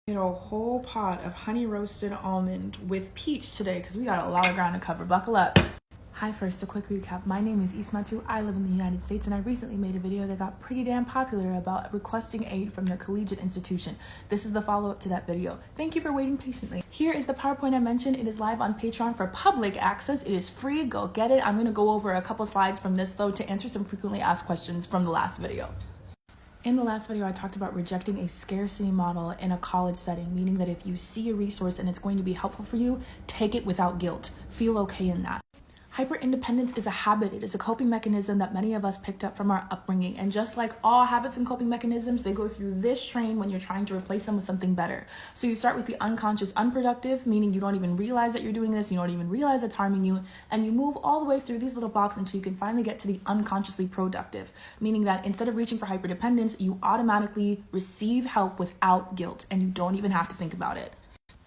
Made a whole pot of honey roasted almond with peach today because we got a lot of ground to cover. Buckle up. Hi, first a quick recap. My name is Ismatu. I live in the United States and I recently made a video that got pretty damn popular about requesting aid from your collegiate institution. This is the follow-up to that video. Thank you for waiting patiently. Here is the PowerPoint I mentioned. It is live on Patreon for public access. It is free. Go get it. I'm going to go over a couple slides from this though to answer some frequently asked questions from the last video. In the last video, I talked about rejecting a scarcity model in a college setting, meaning that if you see a resource and it's going to be helpful for you, take it without guilt. Feel okay in that. Hyper-independence is a habit. It is a coping mechanism that many of us picked up from our upbringing. And just like all habits and coping mechanisms, they go through this train when you're trying to replace them with something better. So you start with the unconscious unproductive, meaning you don't even realize that you're doing this, you don't even realize it's harming you, and you move all the way through these little blocks until you can finally get to the unconsciously productive, meaning that instead of reaching for hyperdependence, you automatically receive help without guilt, and you don't even have to think about it.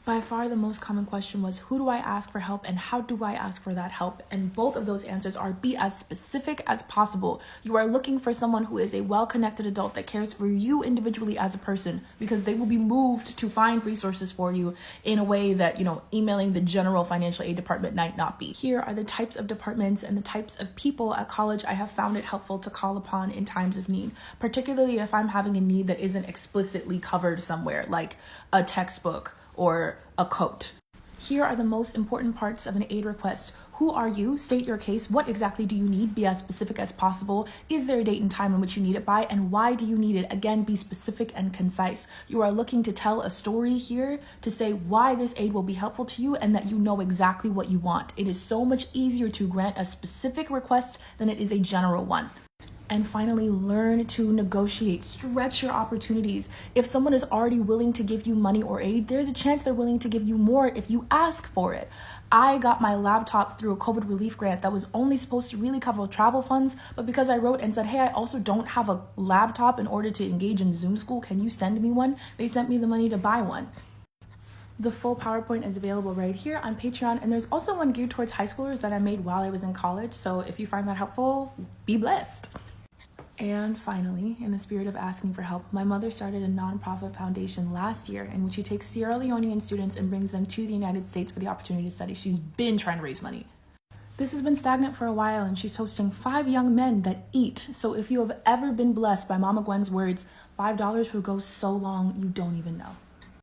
By far, the most common question was, who do I ask for help and how do I ask for that help? And both of those answers are be as specific as possible. You are looking for someone who is a well-connected adult that cares for you individually as a person, because they will be moved to find resources for you in a way that, emailing the general financial aid department might not be. Here are the types of departments and the types of people at college I have found it helpful to call upon in times of need, particularly if I'm having a need that isn't explicitly covered somewhere, like a textbook or a coat. Here are the most important parts of an aid request. Who are you? State your case. What exactly do you need? Be as specific as possible. Is there a date and time in which you need it by? And why do you need it? Again, be specific and concise. You are looking to tell a story here to say why this aid will be helpful to you and that you know exactly what you want. It is so much easier to grant a specific request than it is a general one. And finally, learn to negotiate. Stretch your opportunities. If someone is already willing to give you money or aid, there's a chance they're willing to give you more if you ask for it. I got my laptop through a COVID relief grant that was only supposed to really cover travel funds, but because I wrote and said, hey, I also don't have a laptop in order to engage in Zoom school, can you send me one? They sent me the money to buy one. The full PowerPoint is available right here on Patreon, and there's also one geared towards high schoolers that I made while I was in college, so if you find that helpful, be blessed. And finally, in the spirit of asking for help, my mother started a nonprofit foundation last year in which she takes Sierra Leonean students and brings them to the United States for the opportunity to study. She's been trying to raise money. This has been stagnant for a while, and she's hosting 5 young men that eat. So if you have ever been blessed by Mama Gwen's words, $5 will go so long you don't even know.